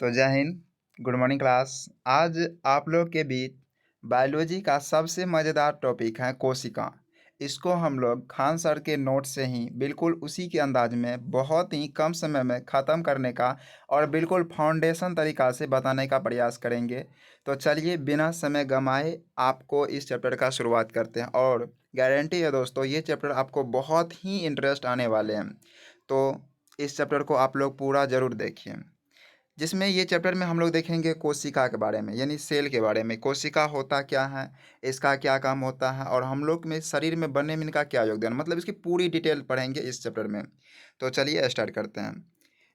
तो जय Hind. Good morning class. आज आप लोग के बीच बायोलॉजी का सबसे मज़ेदार टॉपिक है कोशिका। इसको हम लोग खान सर के नोट से ही बिल्कुल उसी के अंदाज में बहुत ही कम समय में ख़त्म करने का और बिल्कुल फाउंडेशन तरीक़ा से बताने का प्रयास करेंगे। तो चलिए बिना समय गंवाए आपको इस चैप्टर का शुरुआत करते हैं और गारंटी है दोस्तों, ये चैप्टर आपको बहुत ही इंटरेस्ट आने वाले हैं। तो इस चैप्टर को आप लोग पूरा ज़रूर देखिए, जिसमें ये चैप्टर में हम लोग देखेंगे कोशिका के बारे में, यानी सेल के बारे में। कोशिका होता क्या है, इसका क्या काम होता है और हम लोग में शरीर में बनने में इनका क्या योगदान, मतलब इसकी पूरी डिटेल पढ़ेंगे इस चैप्टर में। तो चलिए स्टार्ट करते हैं।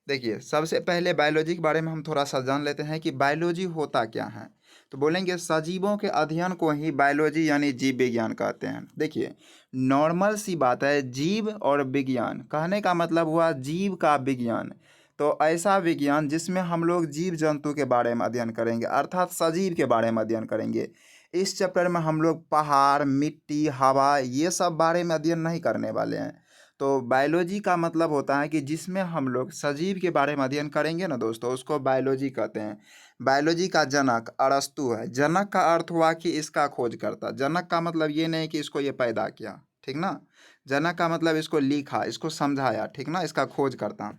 देखिए, सबसे पहले बायोलॉजी के बारे में हम थोड़ा सा जान लेते हैं कि बायोलॉजी होता क्या है। तो बोलेंगे सजीवों के अध्ययन को ही बायोलॉजी यानी जीव विज्ञान कहते हैं। देखिए, नॉर्मल सी बात है, जीव और विज्ञान कहने का मतलब हुआ जीव का विज्ञान। तो ऐसा विज्ञान जिसमें हम लोग जीव जंतु के बारे में अध्ययन करेंगे, अर्थात सजीव के बारे में अध्ययन करेंगे। इस चैप्टर में हम लोग पहाड़, मिट्टी, हवा, ये सब बारे में अध्ययन नहीं करने वाले हैं। तो बायोलॉजी का मतलब होता है कि जिसमें हम लोग सजीव के बारे में अध्ययन करेंगे ना दोस्तों, उसको बायोलॉजी कहते हैं। बायोलॉजी का जनक अरस्तु है। जनक का अर्थ हुआ कि इसका खोजकर्ता। जनक का मतलब ये नहीं कि इसको ये पैदा किया, ठीक ना। जनक का मतलब इसको लिखा, इसको समझाया, ठीक ना, इसका खोज करता।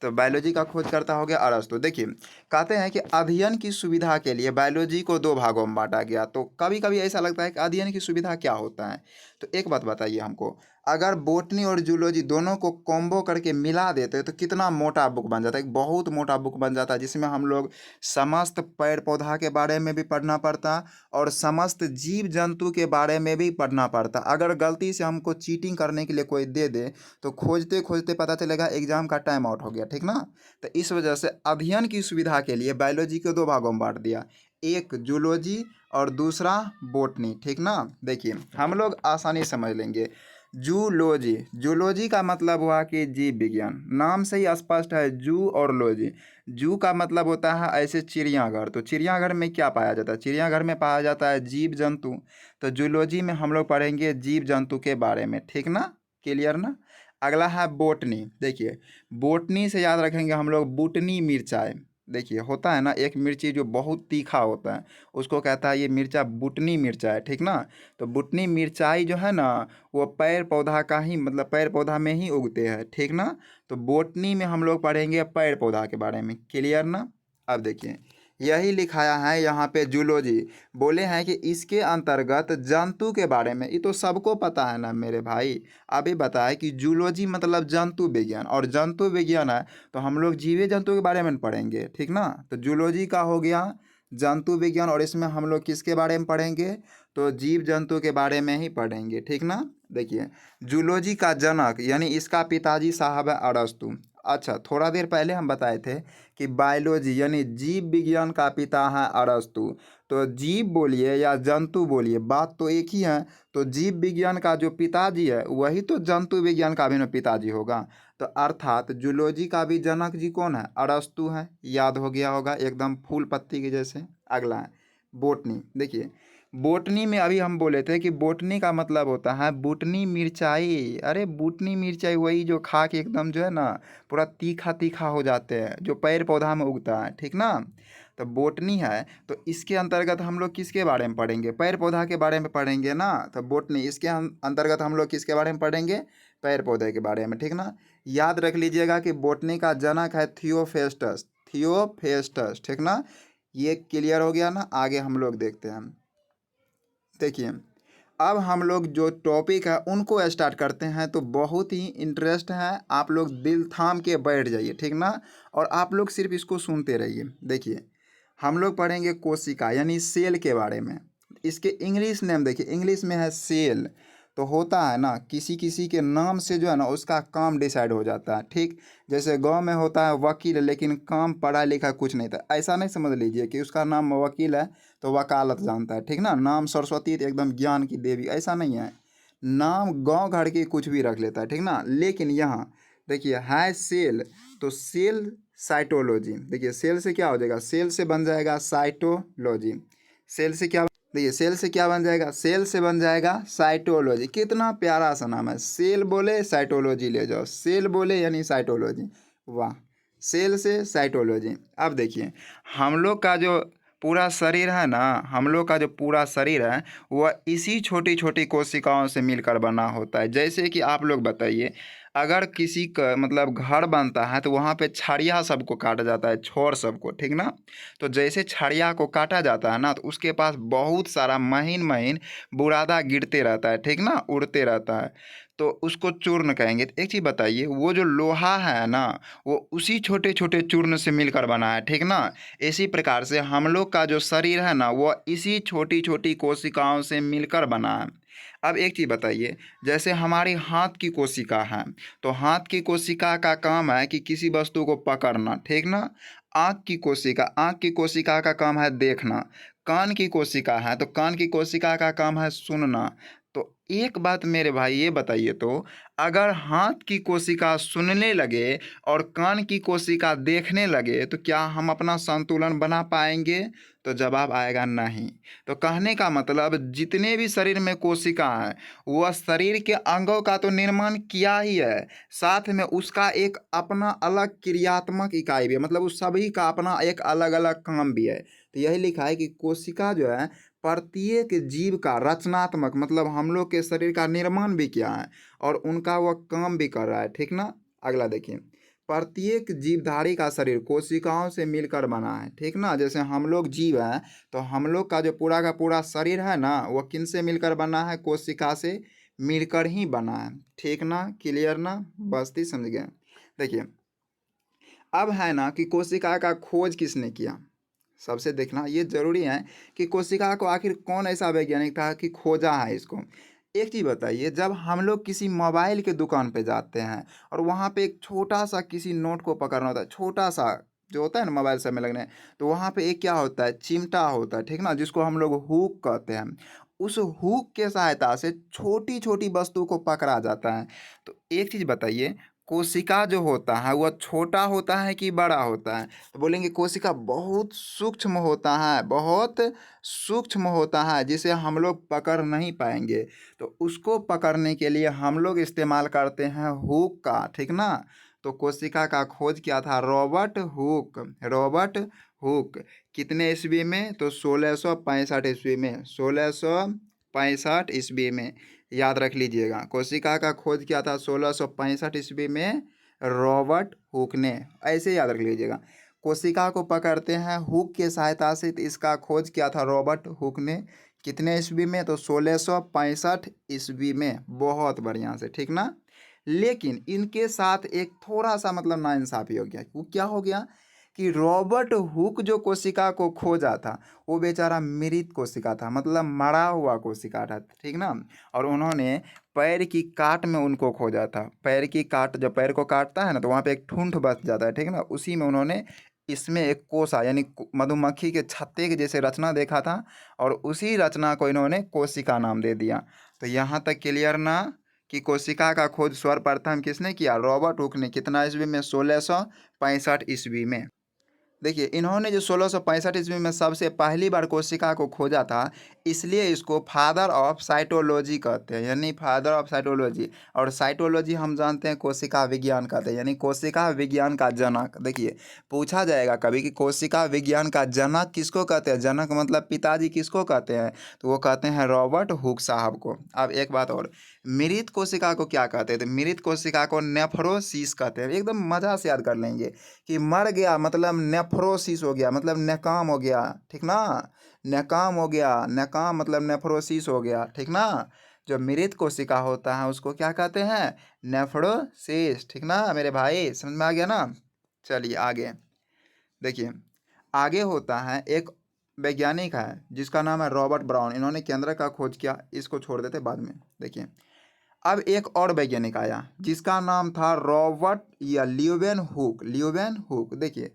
तो बायोलॉजी का खोजकर्ता हो गया अरस्तु। देखिए, कहते हैं कि अध्ययन की सुविधा के लिए बायोलॉजी को दो भागों में बांटा गया। तो कभी कभी ऐसा लगता है कि अध्ययन की सुविधा क्या होता है। तो एक बात बताइए हमको, अगर बोटनी और जूलॉजी दोनों को कॉम्बो करके मिला देते तो कितना मोटा बुक बन जाता है। एक बहुत मोटा बुक बन जाता है, जिसमें हम लोग समस्त पेड़ पौधा के बारे में भी पढ़ना पड़ता और समस्त जीव जंतु के बारे में भी पढ़ना पड़ता। अगर गलती से हमको चीटिंग करने के लिए कोई दे दे तो खोजते खोजते पता चलेगा एग्जाम का टाइम आउट हो गया, ठीक ना। तो इस वजह से अध्ययन की सुविधा के लिए बायोलॉजी को दो भागों में बांट दिया, एक जूलॉजी और दूसरा बोटनी, ठीक ना। देखिए, हम लोग आसानी समझ लेंगे। जूलॉजी, जूलॉजी का मतलब हुआ कि जीव विज्ञान। नाम से ही स्पष्ट है, जू और लॉजी। जू का मतलब होता है ऐसे चिड़ियाघर। तो चिड़ियाघर में क्या पाया जाता है, चिड़ियाघर में पाया जाता है जीव जंतु। तो जूलॉजी में हम लोग पढ़ेंगे जीव जंतु के बारे में, ठीक ना, क्लियर ना। अगला है बोटनी। देखिए, बोटनी से याद रखेंगे हम लोग बुटनी मिर्चाई। देखिए, होता है ना एक मिर्ची जो बहुत तीखा होता है, उसको कहता है ये मिर्चा बुटनी मिर्चा है, ठीक ना। तो बुटनी मिर्चाई जो है ना, वो पेड़ पौधा का ही, मतलब पेड़ पौधा में ही उगते हैं, ठीक ना। तो बोटनी में हम लोग पढ़ेंगे पेड़ पौधा के बारे में, क्लियर ना। अब देखिए, यही लिखाया है यहाँ पे जूलॉजी। बोले हैं कि इसके अंतर्गत जंतु के बारे में, ये तो सबको पता है ना मेरे भाई। अभी बताया कि जूलॉजी मतलब जंतु विज्ञान, और जंतु विज्ञान है तो हम लोग जीवे जंतु के बारे में पढ़ेंगे, ठीक ना। तो जूलॉजी का हो गया जंतु विज्ञान, और इसमें हम लोग किसके बारे में पढ़ेंगे, तो जीव जंतु के बारे में ही पढ़ेंगे, ठीक ना। देखिए, जूलॉजी का जनक यानी इसका पिताजी साहब है अरस्तु। अच्छा, थोड़ा देर पहले हम बताए थे कि बायोलॉजी यानी जीव विज्ञान का पिता है अरस्तु। तो जीव बोलिए या जंतु बोलिए, बात तो एक ही है। तो जीव विज्ञान का जो पिताजी है वही तो जंतु विज्ञान का भी ना पिताजी होगा। तो अर्थात जूलॉजी का भी जनक जी कौन है, अरस्तु है। याद हो गया होगा एकदम फूल पत्ती के जैसे। अगला है बोटनी। देखिए, बोटनी में अभी हम बोले थे कि बोटनी का मतलब होता है बुटनी मिर्चाई। अरे बुटनी मिर्चाई वही जो खा के एकदम जो है ना पूरा तीखा तीखा हो जाते हैं, जो पेड़ पौधा में उगता है, ठीक ना। तो बोटनी है, तो इसके अंतर्गत हम लोग किसके बारे में पढ़ेंगे, पेड़ पौधा के बारे में पढ़ेंगे ना। तो बोटनी इसके अंतर्गत हम लोग किसके बारे में पढ़ेंगे, पेड़ पौधे के बारे में, ठीक ना। याद रख लीजिएगा कि बोटनी का जनक है थियोफेस्टस। थियोफेस्टस, ठीक ना। ये क्लियर हो गया ना। आगे हम लोग देखते हैं। देखिए, अब हम लोग जो टॉपिक है उनको स्टार्ट करते हैं। तो बहुत ही इंटरेस्ट है, आप लोग दिल थाम के बैठ जाइए, ठीक ना। और आप लोग सिर्फ इसको सुनते रहिए। देखिए, हम लोग पढ़ेंगे कोशिका यानी सेल के बारे में। इसके इंग्लिश नेम देखिए, इंग्लिश में है सेल। तो होता है ना किसी किसी के नाम से जो है ना उसका काम डिसाइड हो जाता है, ठीक। जैसे गांव में होता है वकील, लेकिन काम पढ़ा लिखा कुछ नहीं था, ऐसा नहीं समझ लीजिए कि उसका नाम वकील है तो वकालत जानता है, ठीक ना। नाम सरस्वती तो एकदम ज्ञान की देवी, ऐसा नहीं है। नाम गांव घर के कुछ भी रख लेता है, ठीक ना। लेकिन यहाँ देखिए है सेल, तो सेल साइटोलॉजी। देखिए, सेल से क्या हो जाएगा, सेल से बन जाएगा साइटोलॉजी। सेल से क्या, देखिए सेल से क्या बन जाएगा, सेल से बन जाएगा साइटोलॉजी। कितना प्यारा सा नाम है, सेल बोले साइटोलॉजी ले जाओ, सेल बोले यानी साइटोलॉजी। वाह, सेल से साइटोलॉजी। अब देखिए, हम लोग का जो पूरा शरीर है ना, हम लोग का जो पूरा शरीर है वह इसी छोटी छोटी कोशिकाओं से मिलकर बना होता है। जैसे कि आप लोग बताइए, अगर किसी का मतलब घर बनता है तो वहाँ पे छड़िया सबको काटा जाता है, छोर सबको, ठीक ना। तो जैसे छड़िया को काटा जाता है ना, तो उसके पास बहुत सारा महीन महीन बुरादा गिरते रहता है, ठीक ना, उड़ते रहता है, तो उसको चूर्ण कहेंगे। तो एक चीज़ बताइए, वो जो लोहा है ना, वो उसी छोटे छोटे चूर्ण से मिलकर बना है, ठीक ना। इसी प्रकार से हम लोग का जो शरीर है ना, वो इसी छोटी छोटी कोशिकाओं से मिलकर बना है। अब एक चीज़ बताइए, जैसे हमारी हाथ की कोशिका है, तो हाथ की कोशिका का काम है कि किसी वस्तु को पकड़ना, ठीक ना। आँख की कोशिका का काम है देखना। कान की कोशिका है तो कान की कोशिका का काम है सुनना। तो एक बात मेरे भाई ये बताइए, तो अगर हाथ की कोशिका सुनने लगे और कान की कोशिका देखने लगे तो क्या हम अपना संतुलन बना पाएंगे? तो जवाब आएगा नहीं। तो कहने का मतलब, जितने भी शरीर में कोशिका हैं वह शरीर के अंगों का तो निर्माण किया ही है, साथ में उसका एक अपना अलग क्रियात्मक इकाई भी है, मतलब उस सभी का अपना एक अलग अलग काम भी है। तो यही लिखा है कि कोशिका जो है प्रत्येक जीव का रचनात्मक, मतलब हम लोग के शरीर का निर्माण भी किया है और उनका वह काम भी कर रहा है, ठीक ना। अगला देखिए, प्रत्येक जीवधारी का शरीर कोशिकाओं से मिलकर बना है, ठीक ना। जैसे हम लोग जीव हैं, तो हम लोग का जो पूरा का पूरा शरीर है ना, वह किन से मिलकर बना है? कोशिका से मिलकर ही बना है, ठीक ना। क्लियर ना, बस्ती समझ गए। देखिए, अब है ना कि कोशिका का खोज किसने किया? सबसे देखना ये जरूरी है कि कोशिका को आखिर कौन ऐसा वैज्ञानिक था कि खोजा है इसको। एक चीज़ बताइए, जब हम लोग किसी मोबाइल के दुकान पे जाते हैं और वहाँ पे एक छोटा सा किसी नोट को पकड़ना होता है, छोटा सा जो होता है ना मोबाइल से में लगने, तो वहाँ पे एक क्या होता है? चिमटा होता है, ठीक ना, जिसको हम लोग हुक कहते हैं। उस हुक के सहायता से छोटी छोटी वस्तु को पकड़ा जाता है। तो एक चीज़ बताइए, कोशिका जो होता है वह छोटा होता है कि बड़ा होता है? तो बोलेंगे कोशिका बहुत सूक्ष्म होता है, बहुत सूक्ष्म होता है, जिसे हम लोग पकड़ नहीं पाएंगे। तो उसको पकड़ने के लिए हम लोग इस्तेमाल करते हैं हुक का, ठीक ना। तो कोशिका का खोज किया था रॉबर्ट हुक। रॉबर्ट हुक कितने ईस्वी में? तो 1665 ईस्वी में, 1665 ईस्वी में, याद रख लीजिएगा। कोशिका का खोज किया था 1665 ईस्वी में रॉबर्ट हुक ने, ऐसे याद रख लीजिएगा। कोशिका को पकड़ते हैं हुक की सहायता से, तो इसका खोज किया था रॉबर्ट हुक ने। कितने ईस्वी में? तो 1665 ईस्वी में। बहुत बढ़िया से, ठीक ना। लेकिन इनके साथ एक थोड़ा सा मतलब नाइंसाफी हो गया। वो क्या हो गया कि रॉबर्ट हुक जो कोशिका को खोजा था वो बेचारा मृत कोशिका था, मतलब मरा हुआ कोशिका था, ठीक ना। और उन्होंने पैर की काट में उनको खोजा था। पैर की काट, जब पैर को काटता है ना, तो वहाँ पे एक ठूंठ बच जाता है, ठीक ना। उसी में उन्होंने इसमें एक कोसा यानी मधुमक्खी के छत्ते के जैसे रचना देखा था और उसी रचना को इन्होंने कोशिका नाम दे दिया। तो यहाँ तक क्लियर ना कि कोशिका का खोज सर्वप्रथम किसने किया? रॉबर्ट हुक ने। कितना ईस्वी में? 1665 ईस्वी में। देखिए, इन्होंने जो 1665 ईस्वी में सबसे पहली बार कोशिका को खोजा था, इसलिए इसको फादर ऑफ साइटोलॉजी कहते हैं, यानी फादर ऑफ साइटोलॉजी। और साइटोलॉजी हम जानते हैं कोशिका विज्ञान कहते हैं, यानी कोशिका विज्ञान का जनक। देखिए, पूछा जाएगा कभी कि कोशिका विज्ञान का जनक किसको कहते हैं? जनक मतलब पिताजी किसको कहते हैं? तो वो कहते हैं रॉबर्ट हुक साहब को। अब एक बात और, मृत कोशिका को क्या कहते हैं? तो मृत कोशिका को नेफ्रोसिस कहते हैं। एकदम मजा से याद कर लेंगे कि मर गया मतलब नेफ्रोसिस हो गया, मतलब नाकाम हो गया, ठीक ना। नाकाम हो गया, नाकाम मतलब नेफ्रोसिस हो गया, ठीक ना। जो मृत कोशिका होता है उसको क्या कहते हैं? नेफ्रोसिस, ठीक ना मेरे भाई, समझ में आ गया ना। चलिए आगे देखिए, आगे होता है एक वैज्ञानिक है जिसका नाम है रॉबर्ट ब्राउन। इन्होंने केंद्र का खोज किया, इसको छोड़ देते बाद में। देखिए, अब एक और वैज्ञानिक आया जिसका नाम था रॉबर्ट या ल्यूवेन हुक। ल्यूवेन हुक, देखिए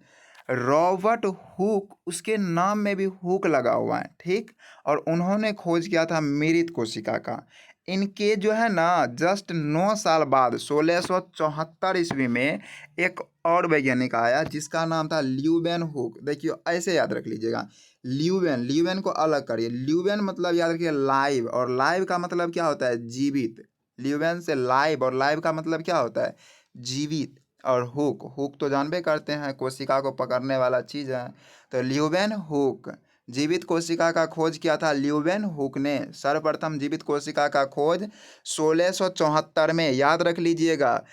रॉबर्ट हुक, उसके नाम में भी हुक लगा हुआ है, ठीक। और उन्होंने खोज किया था मृत कोशिका का। इनके जो है ना जस्ट 9 साल बाद 1674 ईस्वी में एक और वैज्ञानिक आया जिसका नाम था ल्यूवेन हुक। देखिए ऐसे याद रख लीजिएगा, ल्यूवेन, ल्यूवेन को अलग करिए। ल्यूवेन मतलब याद रखिए लाइव, और लाइव का मतलब क्या होता है? जीवित। ल्यूवेन से लाइव, और लाइव का मतलब क्या होता है? जीवित। और हुक, हुक तो जानबे करते हैं कोशिका को पकड़ने वाला चीज़ है। तो ल्यूवेन हुक, जीवित कोशिका का खोज किया था ल्यूवेन हुक ने। सर्वप्रथम जीवित कोशिका का खोज 1674 में, याद रख लीजिएगा।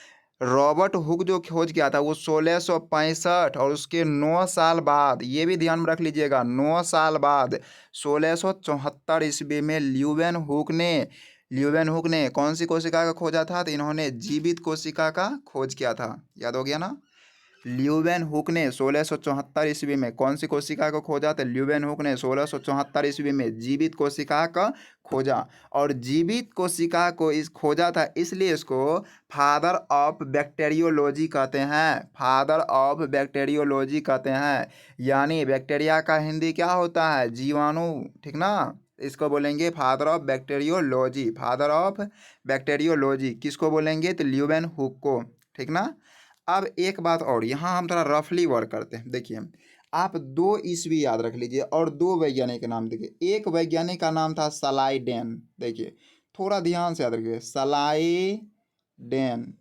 रॉबर्ट हुक जो खोज किया था वो 1665, और उसके 9 साल बाद, ये भी ध्यान में रख लीजिएगा, 9 साल बाद 1674 ईस्वी में ल्यूवेन हुक ने कौन सी कोशिका का खोजा था? तो इन्होंने जीवित कोशिका का खोज किया था। याद हो गया ना? ल्यूवेन हुक ने 1674 ईस्वी में कौन सी कोशिका को खोजा? तो ल्यूवेन हुक ने 1674 ईस्वी में जीवित कोशिका का खोजा। और जीवित कोशिका को इस खोजा था, इसलिए इसको फादर ऑफ बैक्टीरियोलॉजी कहते हैं। फादर ऑफ बैक्टीरियोलॉजी कहते हैं। यानी बैक्टीरिया का हिंदी क्या होता है? जीवाणु, ठीक ना? इसको बोलेंगे father of bacteriology. Father of bacteriology किसको बोलेंगे? तो ल्यूवेन हुक को, ठीक ना? अब एक बात और, यहाँ हम थोड़ा रफली वर्क करते हैं। देखिए, आप 2 ईस्वी याद रख लीजिए और 2 वैज्ञानिक के नाम देखिए। एक वैज्ञानिक का नाम था सलाइडेन, देखिए थोड़ा ध्यान से याद रखिए, सलाइडेन,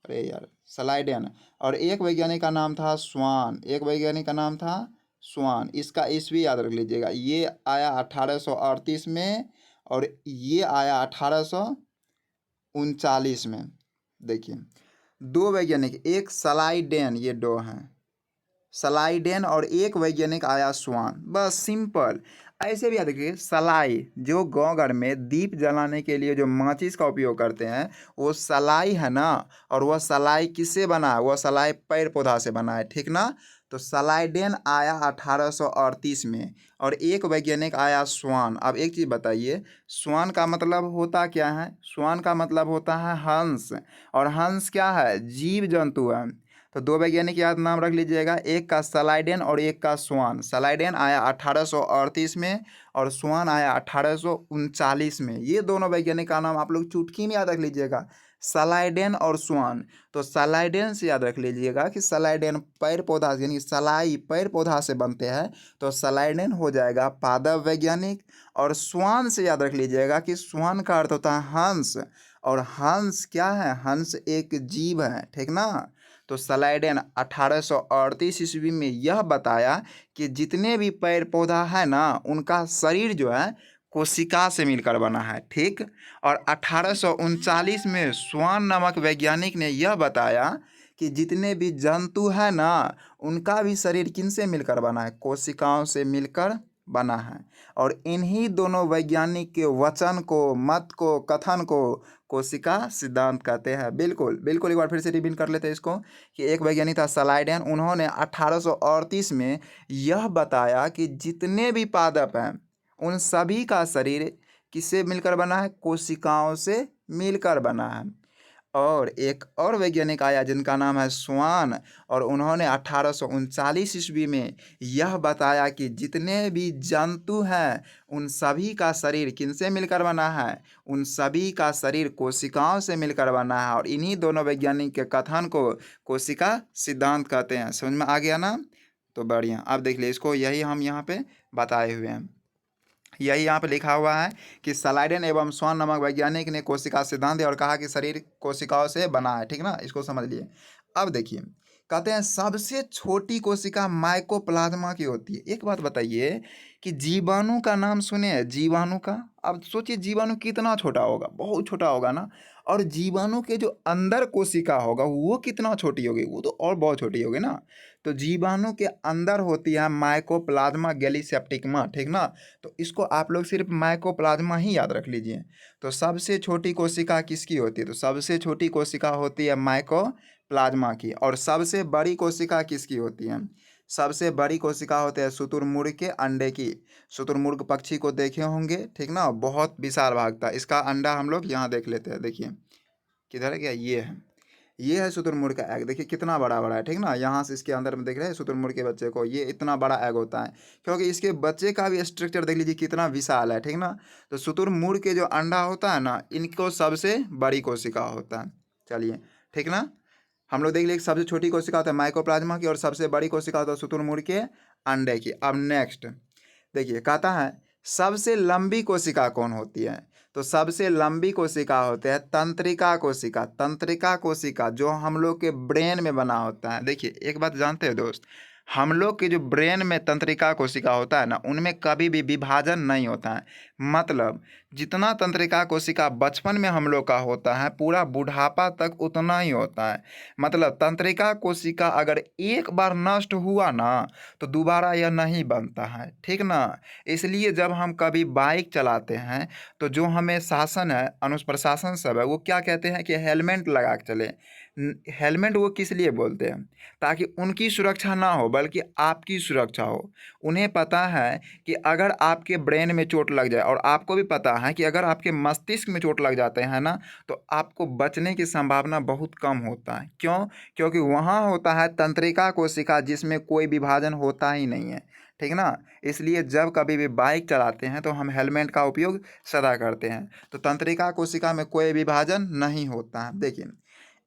अरे यार सलाइडेन। और एक वैज्ञानिक का नाम था स्वान, एक वैज्ञानिक का नाम था स्वान। इसका ईस्वी याद रख लीजिएगा। ये आया 1838 में और ये आया 1839 में। देखिए 2 वैज्ञानिक, एक सलाइडेन, ये 2 हैं, सलाइडेन, और एक वैज्ञानिक आया स्वान। बस सिंपल। ऐसे भी याद रखिए, सलाई जो गाँव घर में दीप जलाने के लिए जो माचिस का उपयोग करते हैं वो सलाई है ना। और वह सलाई किससे बना है? वह सलाई पेड़ पौधा से बना है, ठीक ना? तो सलाइडेन आया 1838 में और एक वैज्ञानिक आया स्वान। अब एक चीज़ बताइए, स्वान का मतलब होता क्या है? स्वान का मतलब होता है हंस, और हंस क्या है? जीव जंतु है। तो 2 वैज्ञानिक याद नाम रख लीजिएगा, एक का सलाइडेन और एक का स्वान। सलाइडेन आया 1838 में और स्वान आया 1839 में। ये दोनों वैज्ञानिक का नाम आप लोग चुटकी में याद रख लीजिएगा, सलाइडेन और स्वान। तो सलाइडेन से याद रख लीजिएगा कि सलाइडेन पेड़ पौधा यानी सलाई पेड़ पौधा से बनते हैं, तो सलाइडेन हो जाएगा पादप वैज्ञानिक। और स्वान से याद रख लीजिएगा कि स्वान का अर्थ होता है हंस, और हंस क्या है? हंस एक जीव है, ठीक ना? तो सलाइडेन 1838 ईस्वी में यह बताया कि जितने भी पेड़ पौधा है ना, उनका शरीर जो है कोशिका से मिलकर बना है, ठीक। और 1839 में स्वान नामक वैज्ञानिक ने यह बताया कि जितने भी जंतु है ना, उनका भी शरीर किनसे मिलकर बना है? कोशिकाओं से मिलकर बना है। और इन्हीं दोनों वैज्ञानिक के वचन को, मत को, कथन को कोशिका सिद्धांत कहते हैं। बिल्कुल बिल्कुल, एक बार फिर से रिवीन कर लेते हैं इसको कि एक वैज्ञानिक था सलाइडेन, उन्होंने 1838 में यह बताया कि जितने भी पादप हैं उन सभी का शरीर किससे मिलकर बना है? कोशिकाओं से मिलकर बना है। और एक और वैज्ञानिक आया जिनका नाम है स्वान, और उन्होंने 1839 ईस्वी में यह बताया कि जितने भी जंतु हैं उन सभी का शरीर किनसे मिलकर बना है? उन सभी का शरीर कोशिकाओं से मिलकर बना है। और इन्हीं दोनों वैज्ञानिक के कथन को कोशिका सिद्धांत कहते हैं। समझ में आ गया ना? तो बढ़िया, अब देख लीजिए इसको, यही हम यहाँ पे बताए हुए हैं। यही यहाँ पे लिखा हुआ है कि सलाइडेन एवं स्वान नामक वैज्ञानिक ने कोशिका सिद्धांत दिया और कहा कि शरीर कोशिकाओं से बना है, ठीक ना? इसको समझ लिए। अब देखिए, कहते हैं सबसे छोटी कोशिका माइकोप्लाज्मा की होती है। एक बात बताइए कि जीवाणु का नाम सुने हैं? जीवाणु का, अब सोचिए जीवाणु कितना छोटा होगा? बहुत छोटा होगा ना। और जीवाणु के जो अंदर कोशिका होगा वो कितना छोटी होगी? वो तो और बहुत छोटी होगी ना। तो जीवाणु के अंदर होती है माइकोप्लाज्मा गैलीसेप्टिकमा, ठीक ना? तो इसको आप लोग सिर्फ माइकोप्लाज्मा ही याद रख लीजिए। तो सबसे छोटी कोशिका किसकी होती है? तो सबसे छोटी कोशिका होती है माइकोप्लाज्मा की। और सबसे बड़ी कोशिका किसकी होती है? सबसे बड़ी कोशिका होते हैं शुतुरमुर्ग के अंडे की। शुतुरमुर्ग पक्षी को देखे होंगे, ठीक ना? बहुत विशाल भागता है। इसका अंडा हम लोग यहाँ देख लेते हैं। देखिए किधर है, क्या ये है शुतुरमुर्ग का एग। देखिए कितना बड़ा बड़ा है, ठीक ना? यहाँ से इसके अंदर में देख रहे हैं शुतुरमुर्ग के बच्चे को, ये इतना बड़ा एग होता है, क्योंकि इसके बच्चे का भी स्ट्रक्चर देख लीजिए कितना विशाल है, ठीक ना? तो शुतुरमुर्ग के जो अंडा होता है ना, इनको सबसे बड़ी कोशिका होता है। चलिए, ठीक ना? हम लोग देख लिए सबसे छोटी कोशिका होता है माइकोप्लाज्मा की और सबसे बड़ी कोशिका होता है शुतुरमुर्ग के अंडे की। अब नेक्स्ट देखिए, कहता है सबसे लंबी कोशिका कौन होती है? तो सबसे लंबी कोशिका होते हैं तंत्रिका कोशिका। तंत्रिका कोशिका जो हम लोग के ब्रेन में बना होता है। देखिए एक बात जानते हो दोस्त, हम लोग के जो ब्रेन में तंत्रिका कोशिका होता है ना, उनमें कभी भी विभाजन नहीं होता है। मतलब जितना तंत्रिका कोशिका बचपन में हम लोग का होता है, पूरा बुढ़ापा तक उतना ही होता है। मतलब तंत्रिका कोशिका अगर एक बार नष्ट हुआ ना, तो दोबारा यह नहीं बनता है, ठीक ना। इसलिए जब हम कभी बाइक चलाते हैं, तो जो हमें शासन है, अनुप्रशासन सब है, वो क्या कहते हैं कि हेलमेट लगा के चले। हेलमेट वो किस लिए बोलते हैं? ताकि उनकी सुरक्षा ना हो बल्कि आपकी सुरक्षा हो। उन्हें पता है कि अगर आपके ब्रेन में चोट लग जाए, और आपको भी पता है कि अगर आपके मस्तिष्क में चोट लग जाते हैं ना, तो आपको बचने की संभावना बहुत कम होता है। क्यों? क्योंकि वहाँ होता है तंत्रिका कोशिका जिसमें कोई विभाजन होता ही नहीं है, ठीक ना। इसलिए जब कभी भी बाइक चलाते हैं तो हम हेलमेट का उपयोग सदा करते हैं। तो तंत्रिका कोशिका में कोई विभाजन नहीं होता है। देखिए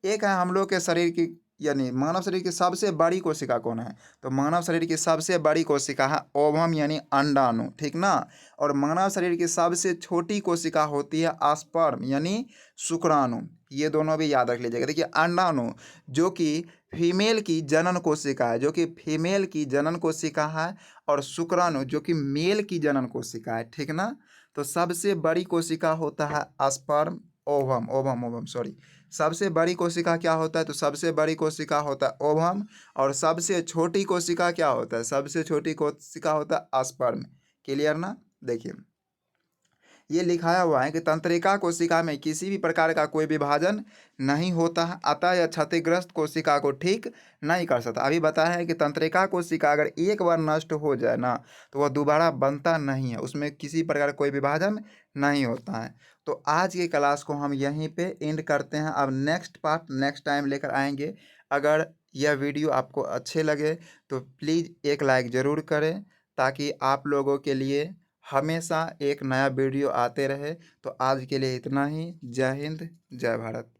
एक है हम लोग के शरीर की, यानी मानव शरीर की सबसे बड़ी कोशिका कौन है? तो मानव शरीर की सबसे बड़ी कोशिका है ओवम यानी अंडाणु, ठीक ना। और मानव शरीर की सबसे छोटी कोशिका होती है स्पर्म यानी शुक्राणु। ये दोनों भी याद रख लीजिएगा। देखिए अंडाणु जो कि फीमेल की जनन कोशिका है, जो कि फीमेल की जनन कोशिका है, और शुक्राणु जो कि मेल की जनन कोशिका है, ठीक ना। तो सबसे बड़ी कोशिका होता है sperm, ovum ovum ovum sorry. सबसे बड़ी कोशिका क्या होता है? तो सबसे बड़ी कोशिका होता है ओवम। और सबसे छोटी कोशिका क्या होता है? सबसे छोटी कोशिका होता है स्पर्म। क्लियर ना? देखिए ये लिखाया हुआ है कि तंत्रिका कोशिका में किसी भी प्रकार का कोई विभाजन नहीं होता है, अतः यह क्षतिग्रस्त कोशिका को ठीक नहीं कर सकता। अभी बताया है कि तंत्रिका कोशिका अगर एक बार नष्ट हो जाए ना, तो वह दोबारा बनता नहीं है, उसमें किसी प्रकार का कोई विभाजन नहीं होता है। तो आज की क्लास को हम यहीं पे एंड करते हैं। अब नेक्स्ट पार्ट नेक्स्ट टाइम लेकर आएंगे। अगर यह वीडियो आपको अच्छे लगे तो प्लीज़ एक लाइक ज़रूर करें, ताकि आप लोगों के लिए हमेशा एक नया वीडियो आते रहे। तो आज के लिए इतना ही। जय हिंद, जय भारत।